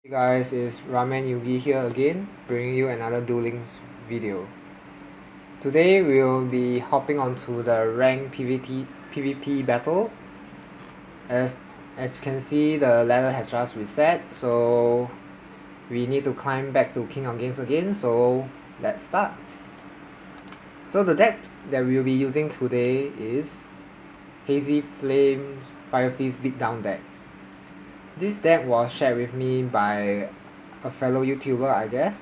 Hey guys, it's Ramen Yugi here again, bringing you another dueling video. Today we'll be hopping onto the ranked PvP battles. As you can see, the ladder has just reset, so we need to climb back to King of Games again, so let's start. So the deck that we'll be using today is Hazy Flames Fire Feast Beatdown deck. This deck was shared with me by a fellow YouTuber, I guess.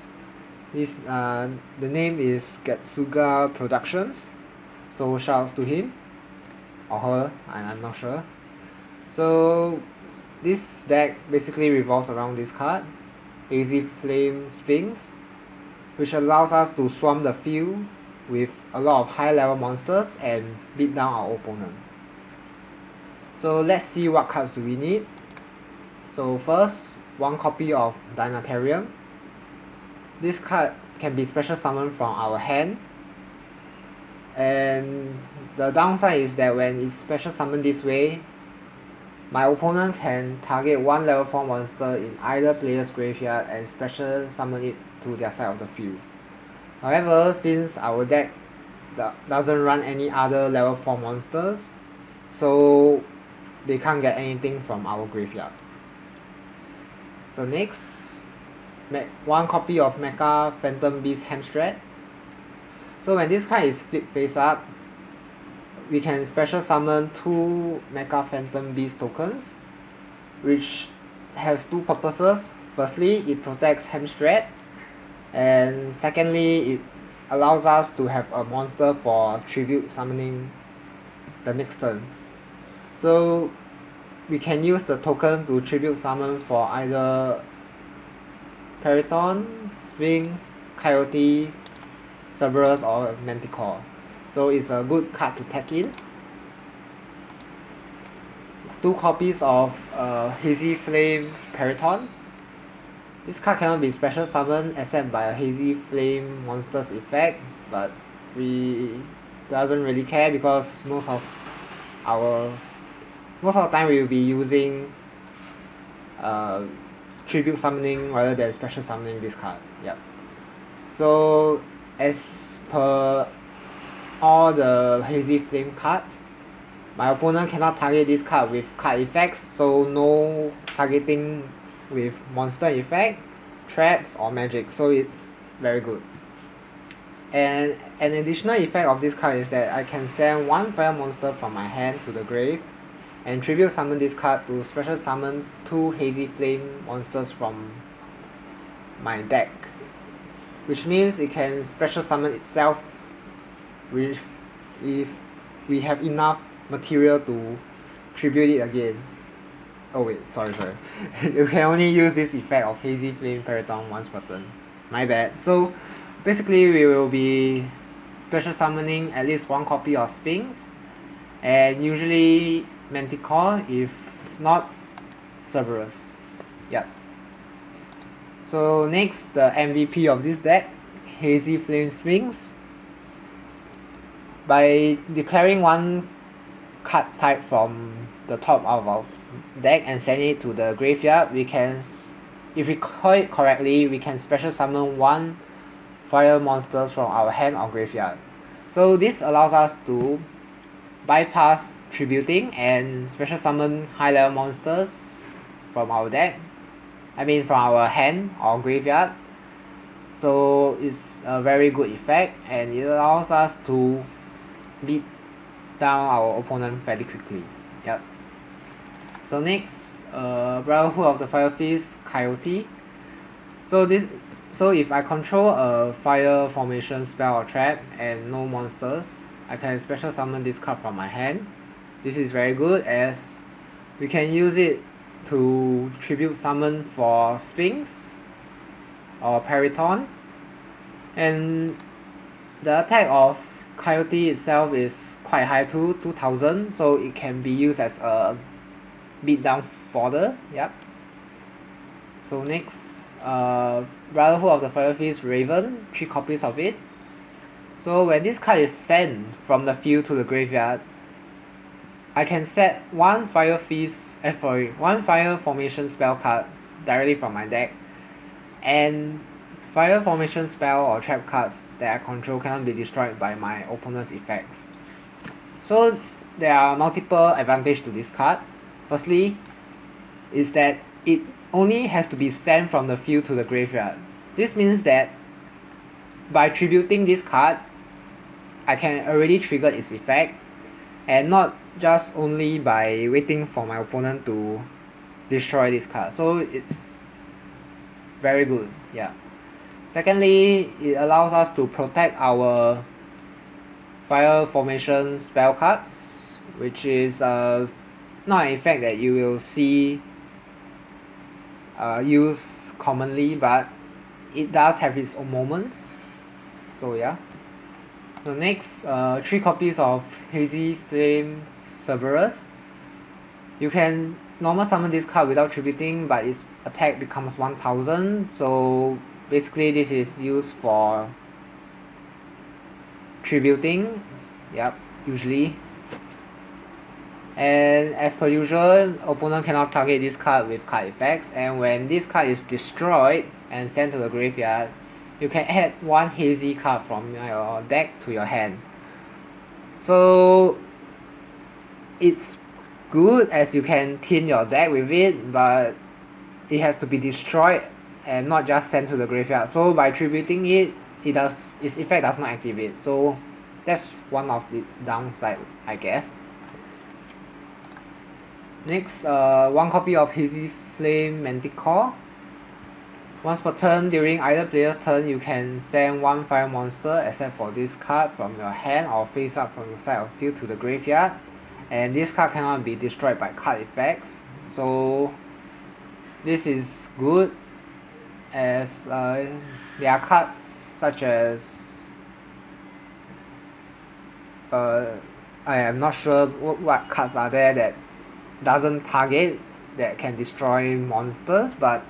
The name is Getsuga Productions, so shoutouts to him or her, I'm not sure. So this deck basically revolves around this card, Hazy Flame Sphinx, which allows us to swarm the field with a lot of high level monsters and beat down our opponent. So let's see what cards do we need. So first, one copy of Dynatarium. This card can be special summoned from our hand, and the downside is that when it's special summoned this way, my opponent can target one level 4 monster in either player's graveyard and special summon it to their side of the field. However, since our deck doesn't run any other level 4 monsters, so they can't get anything from our graveyard. So next, one copy of Mecha Phantom Beast Hamstrat. So when this card is flipped face up, we can special summon 2 Mecha Phantom Beast tokens, which has 2 purposes. Firstly, it protects Hamstrat, and secondly, it allows us to have a monster for tribute summoning the next turn. So we can use the token to tribute summon for either Periton, Sphinx, Coyote, Cerberus or Manticore. So it's a good card to tag in. 2 copies of Hazy Flames Periton. This card cannot be special summoned except by a Hazy Flame monster's effect, but we doesn't really care because most of the time we will be using tribute summoning rather than special summoning this card. Yep. So as per all the Hazy Flame cards, my opponent cannot target this card with card effects, so no targeting with monster effect, traps or magic, so it's very good. And an additional effect of this card is that I can send 1 fire monster from my hand to the grave and tribute summon this card to special summon 2 Hazy Flame monsters from my deck, which means it can special summon itself if we have enough material to tribute it again. Oh wait, sorry. You can only use this effect of Hazy Flame Periton once per turn. My bad. So basically we will be special summoning at least 1 copy of Sphinx, and usually Manticore, if not Cerberus. Yep. So next, the MVP of this deck, Hazy Flame Sphinx. By declaring 1 card type from the top of our deck and send it to the graveyard, we can, if we call it correctly, we can special summon 1 fire monsters from our hand or graveyard. So this allows us to bypass tributing and special summon high level monsters from our deck, from our hand or graveyard. So it's a very good effect and it allows us to beat down our opponent fairly quickly. Yep. So next, Brotherhood of the Fire Feast Coyote. So if I control a fire formation spell or trap and no monsters, I can special summon this card from my hand. This is very good as we can use it to tribute summon for Sphinx or Periton, and the attack of Coyote itself is quite high too, 2000, so it can be used as a beatdown fodder. Yep. So next, Brotherhood of the Fire Feast Raven, 3 copies of it. So when this card is sent from the field to the graveyard, I can set 1 fire formation spell card directly from my deck. And fire formation spell or trap cards that I control cannot be destroyed by my opponent's effects. So there are multiple advantages to this card. Firstly, is that it only has to be sent from the field to the graveyard. This means that by tributing this card, I can already trigger its effect, and not just only by waiting for my opponent to destroy this card. So it's very good, yeah. Secondly, it allows us to protect our fire formation spell cards, which is not an effect that you will see used commonly, but it does have its own moments. So yeah. So next, 3 copies of Hazy Flame Cerberus. You can normal summon this card without tributing, but its attack becomes 1000. So basically this is used for tributing, yep, usually. And as per usual, opponent cannot target this card with card effects, and when this card is destroyed and sent to the graveyard, you can add 1 Hazy card from your deck to your hand. So it's good as you can thin your deck with it, but it has to be destroyed and not just sent to the graveyard. So by tributing it, its effect does not activate. So that's one of its downside, I guess. Next, 1 copy of Hazy Flame Manticore. Once per turn, during either player's turn, you can send 1 fire monster except for this card from your hand or face up from the side of field to the graveyard. And this card cannot be destroyed by card effects. So this is good, as there are cards such as I am not sure what cards are there that doesn't target, that can destroy monsters, but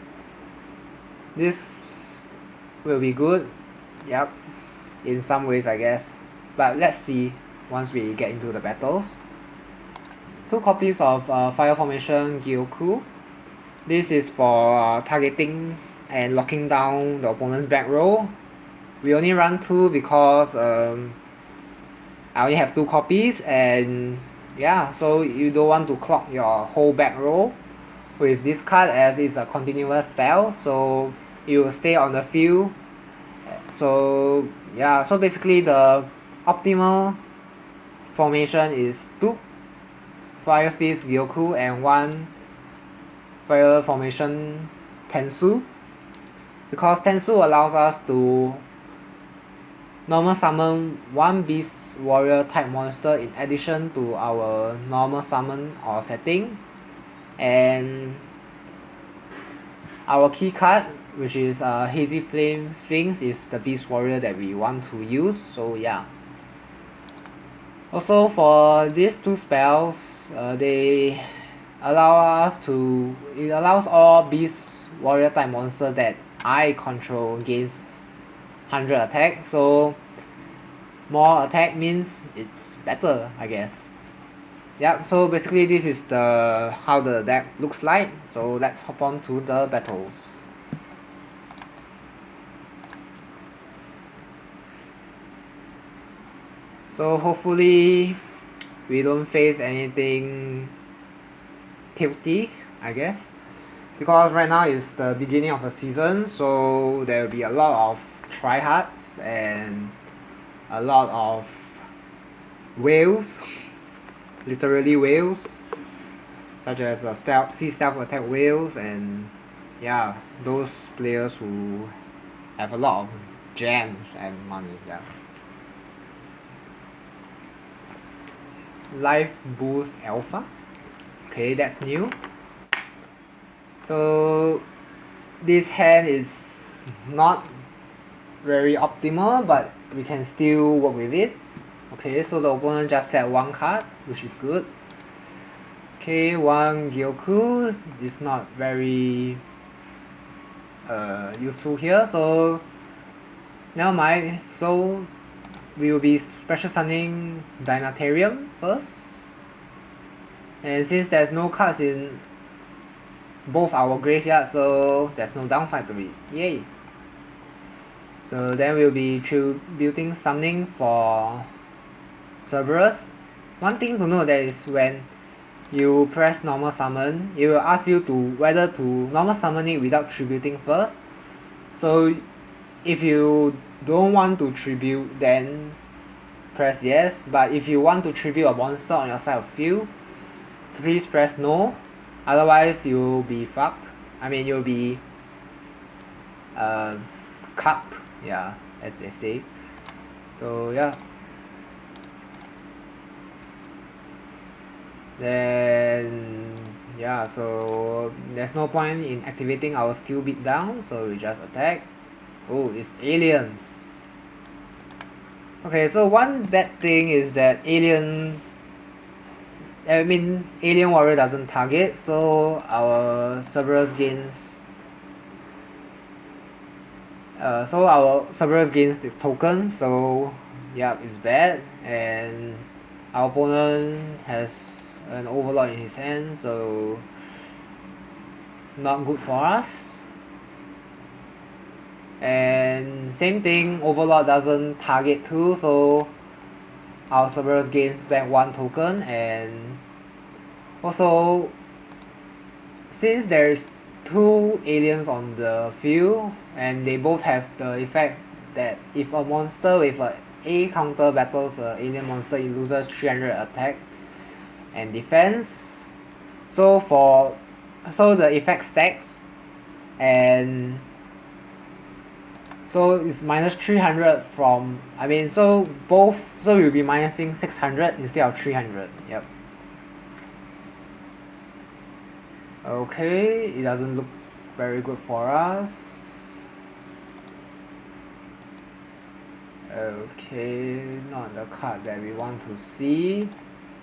this will be good, yep, in some ways I guess. But let's see once we get into the battles. 2 copies of Fire Formation Gyoku. This is for targeting and locking down the opponent's back row. We only run 2 because I only have 2 copies, and yeah, so you don't want to clog your whole back row with this card, as it's a continuous spell, so it will stay on the field. So yeah, so basically the optimal formation is 2 Fire Fist Gyoku and 1 Fire Formation Tensu, because Tensu allows us to normal summon 1 Beast Warrior type monster in addition to our normal summon or setting, and our key card, which is Hazy Flame Sphinx, is the Beast Warrior that we want to use, so yeah. Also for these 2 spells, they allow us to, it allows all Beast Warrior type monster that I control gains 100 attack, so more attack means it's better, I guess. Yep, so basically this is the how the deck looks like, so let's hop on to the battles. So hopefully we don't face anything tilty, I guess, because right now is the beginning of the season, so there will be a lot of tryhards and a lot of whales, literally whales, such as stealth attack whales, and yeah, those players who have a lot of gems and money, yeah. Life Boost Alpha. Okay, that's new. So this hand is not very optimal, but we can still work with it. Okay, so the opponent just set 1 card, which is good. Okay, 1 Gyoku is not very useful here, so never mind. So we will be special summoning Dynatarium first, and since there's no cards in both our graveyard, so there's no downside to it. Yay! So then we'll be tributing summoning for Cerberus. One thing to note that is when you press normal summon, it will ask you to whether to normal summon it without tributing first. So if you don't want to tribute, then press yes, but if you want to tribute a monster on your side of field, please press no, otherwise you'll be fucked. I mean, you'll be cut, yeah, as they say. So yeah. Then yeah, so there's no point in activating our skill beat down, so we just attack. Oh, it's aliens. Okay, so one bad thing is that alien warrior doesn't target, so our Cerberus gains the token, so yeah, it's bad, and our opponent has an overlord in his hand, so not good for us. And same thing, overlord doesn't target too, so our Cerberus gains back 1 token, and also since there's 2 aliens on the field and they both have the effect that if a monster with a counter battles an alien monster, it loses 300 attack and defense. So the effect stacks, and so it's minus 300 from, so we'll be minusing 600 instead of 300. Yep. Okay, it doesn't look very good for us. Okay, not the card that we want to see,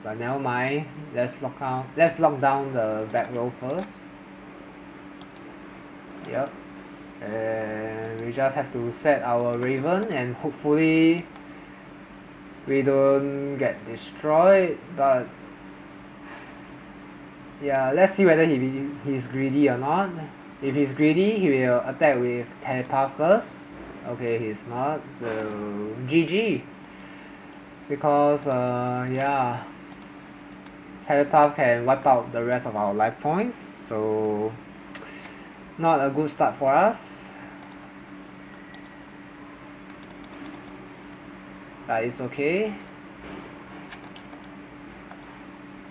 but never mind. Let's lock down the back row first. Yep. And we just have to set our Raven and hopefully we don't get destroyed, but yeah, let's see whether he's greedy or not. If he's greedy, he will attack with Telepath first. Okay, he's not, so GG. Because yeah, Telepath can wipe out the rest of our life points, so not a good start for us. But it's okay.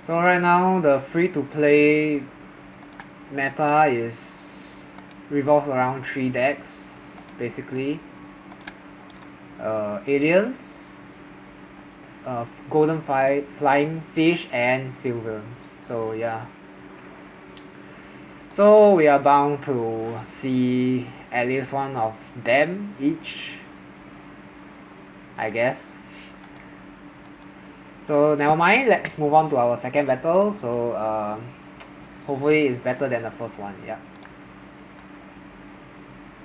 So right now the free-to-play meta is revolves around 3 decks, basically. Aliens, golden flying fish, and Sylvans. So yeah. So we are bound to see at least one of them each, I guess. So never mind, let's move on to our second battle. So hopefully it's better than the first one. Yeah.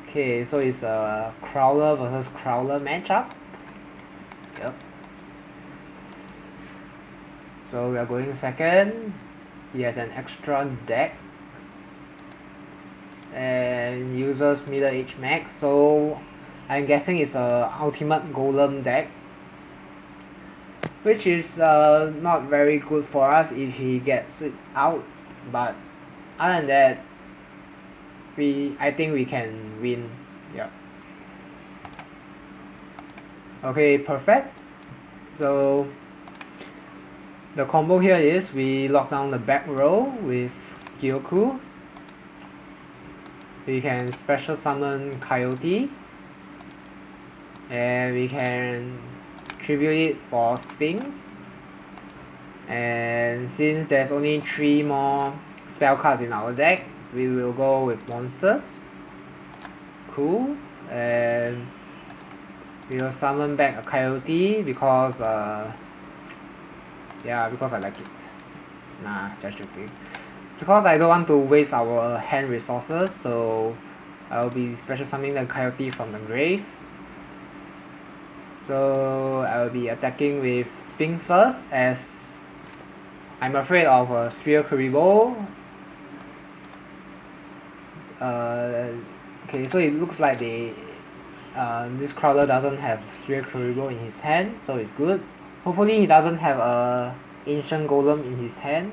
Okay, so it's a Crawler versus Crawler matchup. Yep. So we are going second. He has an extra deck and uses middle age max, so I'm guessing it's a ultimate golem deck, which is not very good for us if he gets it out, but other than that, I think we can win. Yeah. Okay, perfect. So the combo here is we lock down the back row with Gyoku. We can special summon Coyote, and we can tribute it for Sphinx. And since there's only 3 more spell cards in our deck, we will go with monsters. Cool. And we will summon back a Coyote because because I like it. Nah, just joking. Because I don't want to waste our hand resources, so I'll be special summoning the Coyote from the grave. So I'll be attacking with Sphinx first, as I'm afraid of a Spear Kuriboh. Okay, so it looks like this crawler doesn't have Sphere Kuribo in his hand, so it's good. Hopefully he doesn't have a Ancient Golem in his hand.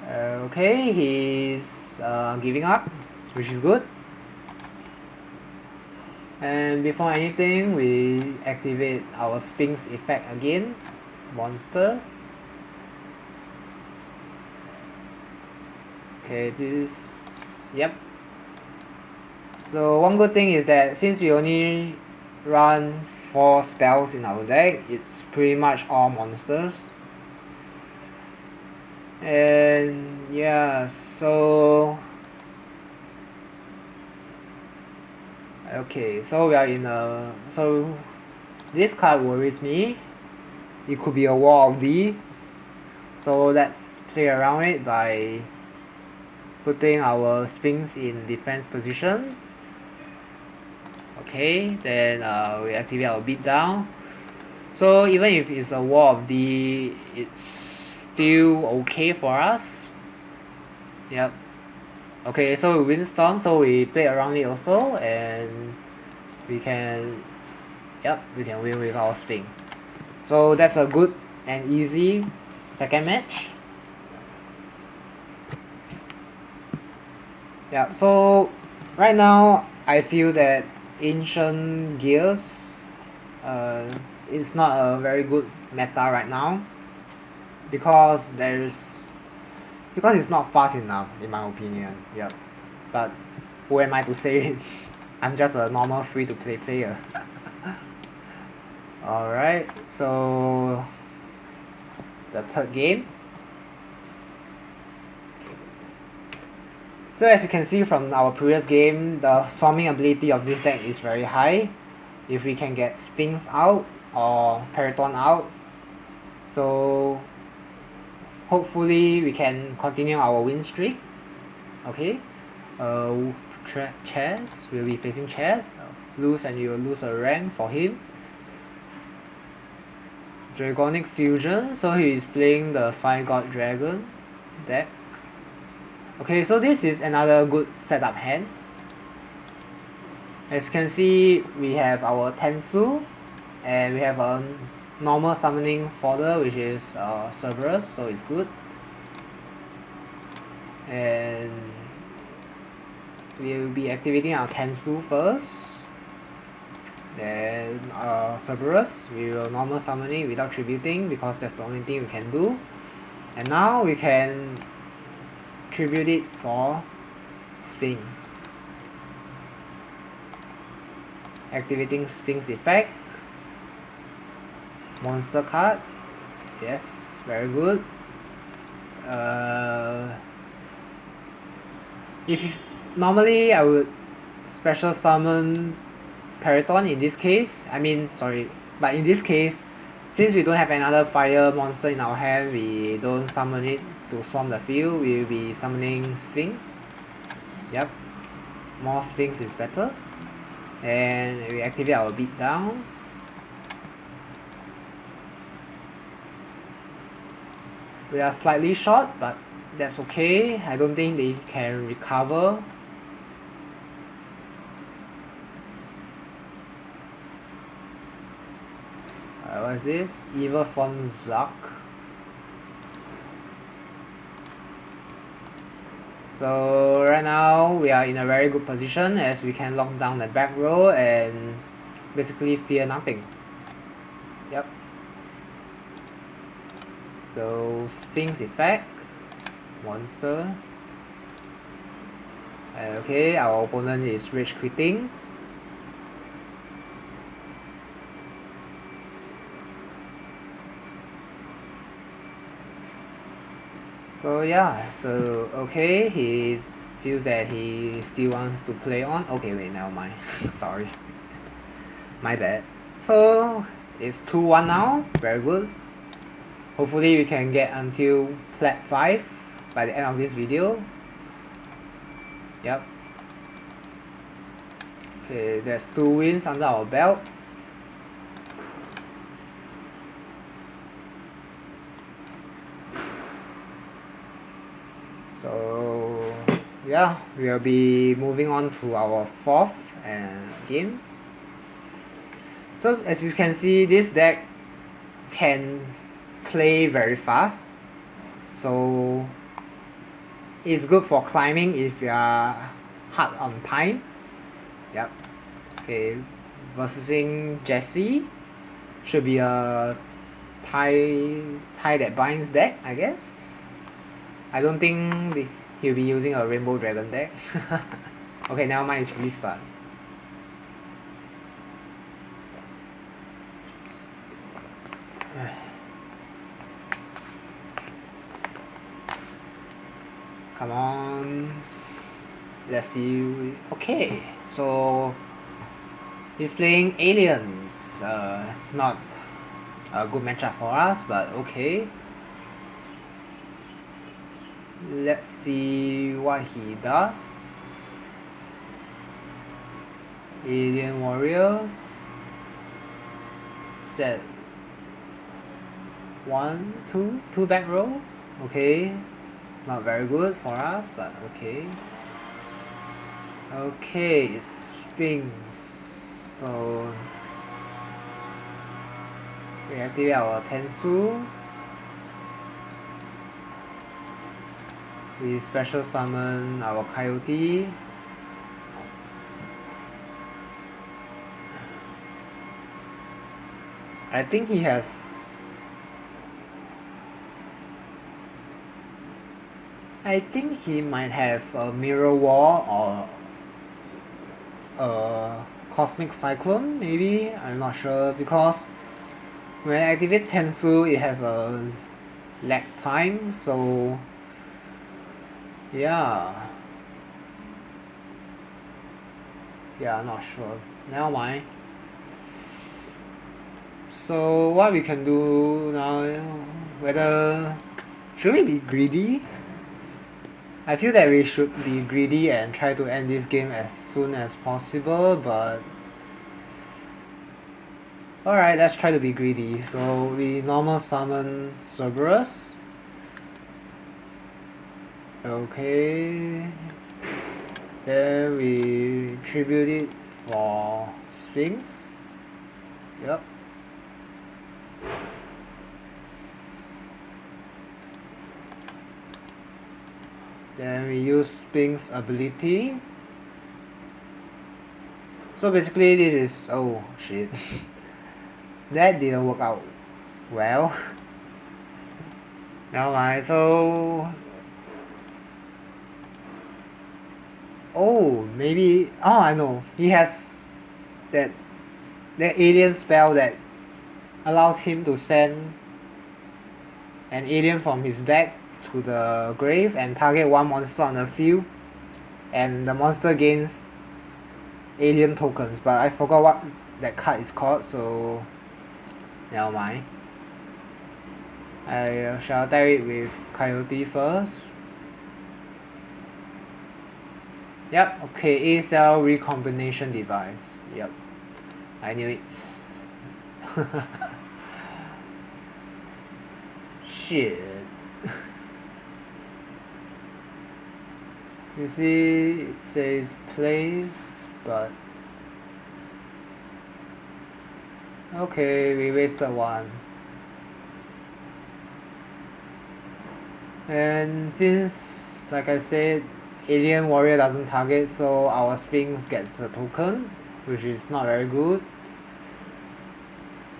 Okay, he's giving up, which is good. And before anything, we activate our Sphinx effect again. Monster. Okay, this... Yep. So one good thing is that since we only run 4 spells in our deck, it's pretty much all monsters. And yeah, so... Okay, so we are in a... So this card worries me. It could be a Wall of D. So let's play around it by putting our Sphinx in defense position. Okay, then we activate our beatdown. So even if it's a Wall of D, it's still okay for us. Yep. Okay, so we windstorm, so we play around it also, and we can, yep, we can win with our Sphinx. So that's a good and easy second match. Yeah, so right now I feel that Ancient Gears is not a very good meta right now because it's not fast enough in my opinion. Yep. But who am I to say it? I'm just a normal free to play player. Alright, so the third game. So as you can see from our previous game, the swarming ability of this deck is very high. If we can get Sphinx out or Periton out, so hopefully we can continue our win streak. Okay, Chess will be facing Chess. Lose and you will lose a rank for him. Dragonic Fusion, so he is playing the 5 God Dragon deck. Okay, so this is another good setup hand. As you can see, we have our Tensu, and we have a normal summoning fodder, which is Cerberus, so it's good. And we'll be activating our Tensu first. Then Cerberus, we will normal summoning without tributing because that's the only thing we can do. And now we can tribute it for Sphinx. Activating Sphinx effect. Monster card. Yes, very good. If normally I would special summon Periton in this case. But in this case, since we don't have another fire monster in our hand, we don't summon it to swarm the field. We will be summoning Sphinx. Yep, more Sphinx is better. And we activate our beatdown. We are slightly short, but that's okay. I don't think they can recover. What is this? Evil Swan Zuck. So right now we are in a very good position as we can lock down the back row and basically fear nothing. Yep. So Sphinx effect, monster. Okay, our opponent is rage quitting. So yeah, so okay, he feels that he still wants to play on. Okay, wait, never mind. Sorry. My bad. So it's 2-1 now, very good. Hopefully we can get until Plat 5 by the end of this video. Yep. Okay, there's 2 wins under our belt. So yeah, we'll be moving on to our fourth game. So as you can see, this deck can play very fast, so it's good for climbing if you are hard on time. Yep. Okay, versusing Jesse should be a tie that binds deck, I guess. I don't think he'll be using a Rainbow Dragon deck. Okay, now mine is restart. Come on. Let's see. Okay, so he's playing aliens. Not a good matchup for us, but okay. Let's see what he does. Alien warrior. Set 1, 2 back row. Okay, not very good for us, but okay. Okay, it springs. So we activate our Tensu. We special summon our Coyote. I think he has. I think he might have a Mirror Wall or a Cosmic Cyclone, maybe? I'm not sure, because when I activate Tensu, it has a lag time, so yeah. Yeah, I'm not sure. Never mind. So what we can do now, whether should we be greedy? I feel that we should be greedy and try to end this game as soon as possible, but alright, let's try to be greedy. So we normal summon Cerberus. Okay. Then we tribute it for Sphinx. Yep. Then we use Sphinx ability. So basically this is, oh shit. That didn't work out well. Never mind, so oh, maybe, oh I know, he has that alien spell that allows him to send an alien from his deck to the grave and target one monster on the field, and the monster gains alien tokens, but I forgot what that card is called, so never mind. I shall attack it with Coyote first. Yep, okay, A-cell recombination device. Yep, I knew it. Shit. You see, it says place, but okay, we wasted one. And since, like I said, Alien Warrior doesn't target, so our Sphinx gets a token, which is not very good.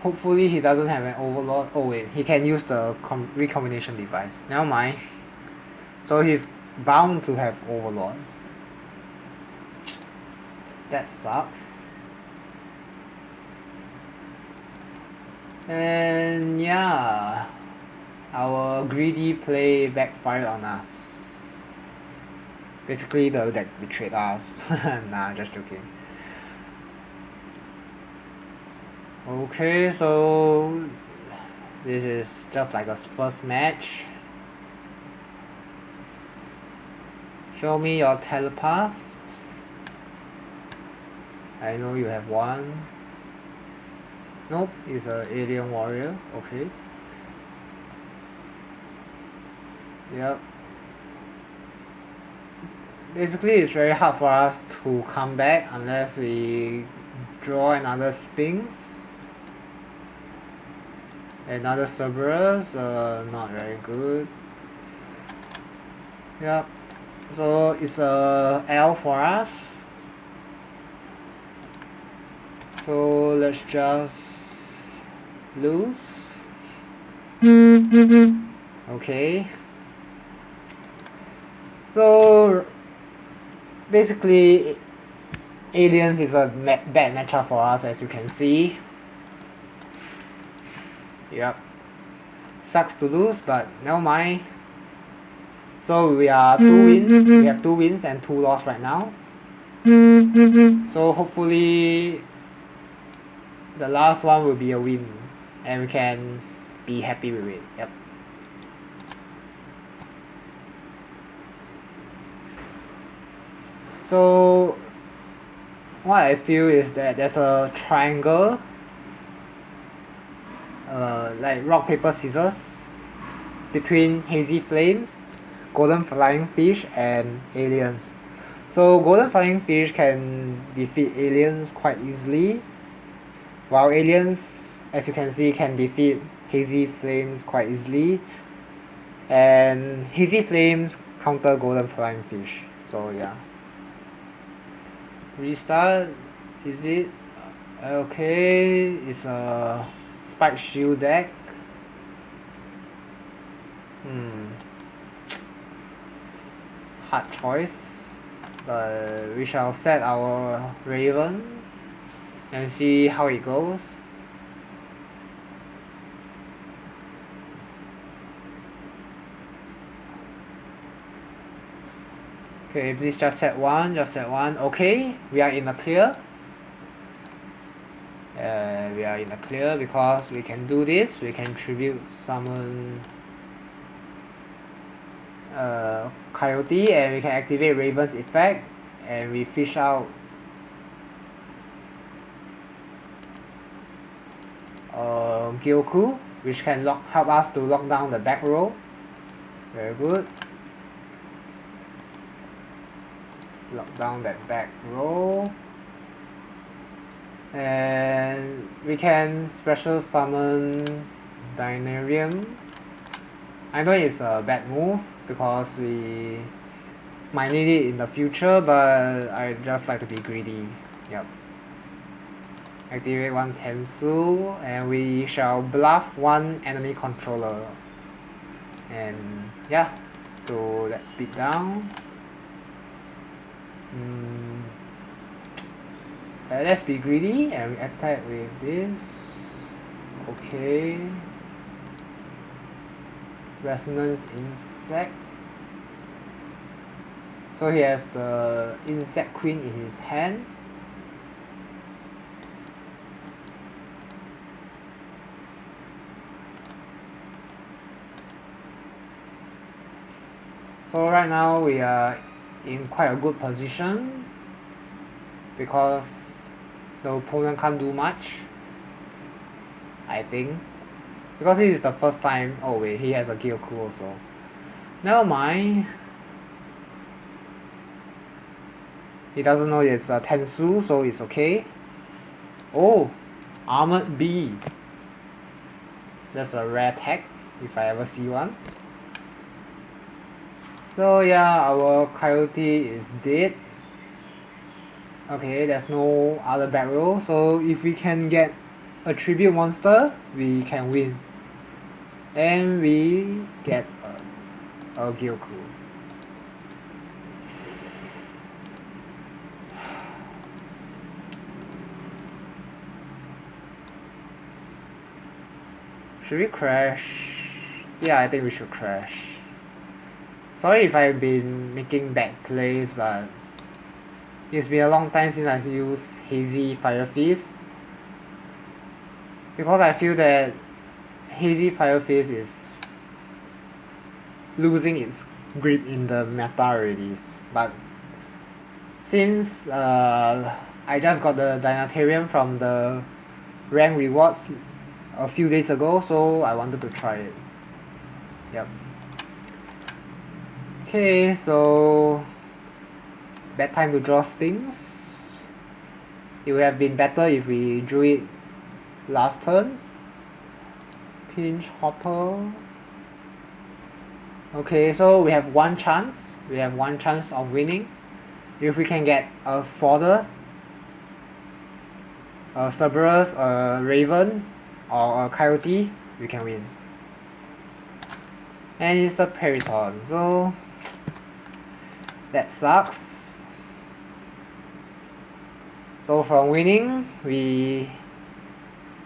Hopefully he doesn't have an Overlord. Oh wait, he can use the recombination device. Never mind. So he's bound to have Overlord. That sucks. And yeah, our greedy play backfired on us. Basically the deck betrayed us. Nah, just joking. Okay, so this is just like a first match. Show me your telepath. I know you have one. Nope, it's a alien warrior. Okay. Yep. basically it's very hard for us to come back unless we draw another Sphinx. Another Cerberus, not very good. Yep. So it's a L for us. So let's just lose. Okay. So basically, aliens is a bad matchup for us, as you can see. Yep. Sucks to lose, but never mind. So we are 2 wins. We have 2 wins and 2 losses right now. So hopefully the last one will be a win and we can be happy with it. Yep. So what I feel is that there's a triangle, like rock paper scissors, between Hazy Flames, Golden Flying Fish, and Aliens. So Golden Flying Fish can defeat Aliens quite easily, while Aliens, as you can see, can defeat Hazy Flames quite easily, and Hazy Flames counter Golden Flying Fish. So yeah. Restart, is it? Okay, it's a Spike Shield deck. Hard choice, but we shall set our Raven and see how it goes. Okay, please just set one, Okay, we are in the clear. We are in the clear because we can do this. We can tribute summon Coyote and we can activate Raven's effect and we fish out Gyoku, which can help us to lock down the back row. Very good. Lock down that back row. And we can special summon Dynarium. I know it's a bad move because we might need it in the future, but I just like to be greedy. Yep. Activate one Tensu and we shall bluff one enemy controller. And yeah, so let's beat down. Let's be greedy and we attack with this. Okay. Resonance Insect. So he has the Insect Queen in his hand. So right now we are in quite a good position because the opponent can't do much, I think, because this is the first time. Oh wait, he has a Gyoku also. Never mind. He doesn't know it's a Tensu, so it's okay. Oh, Armored Bee. That's a rare tag if I ever see one. So yeah, our Coyote is dead. Okay, there's no other back row, so if we can get a tribute monster, we can win. And we get a Gyoku. Should we crash? Yeah, I think we should crash. Sorry if I've been making bad plays, but it's been a long time since I've used Hazy Fire Fist. Because I feel that Hazy Fire Fist is losing its grip in the meta already. But since I just got the Dynatarium from the rank rewards a few days ago, so I wanted to try it. Yep. Okay, so bad time to draw Sphinx. It would have been better if we drew it last turn. Pinch Hopper. Okay, so we have one chance. We have one chance of winning. If we can get a Fodder, a Cerberus, a Raven, or a Coyote, we can win. And it's a Periton, so that sucks. So from winning, we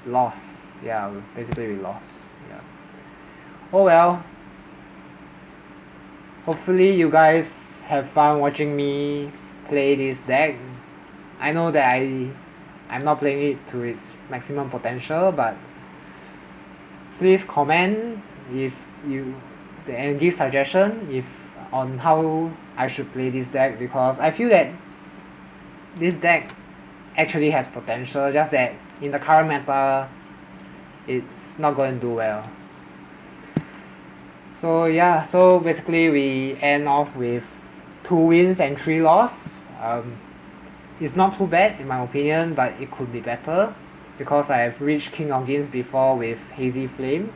lost. Yeah, basically we lost. Yeah. Oh well. Hopefully you guys have fun watching me play this deck. I know that I'm not playing it to its maximum potential, but please comment if you and give suggestion if on how I should play this deck, because I feel that this deck actually has potential, just that in the current meta it's not going to do well. So yeah, so basically we end off with 2 wins and 3 losses. It's not too bad in my opinion, but it could be better because I have reached King of Games before with Hazy Flames.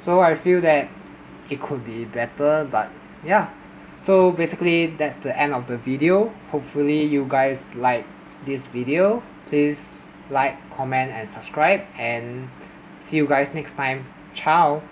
So I feel that it could be better, but yeah. So basically that's the end of the video. Hopefully you guys like this video. Please like, comment and subscribe, and see you guys next time. Ciao!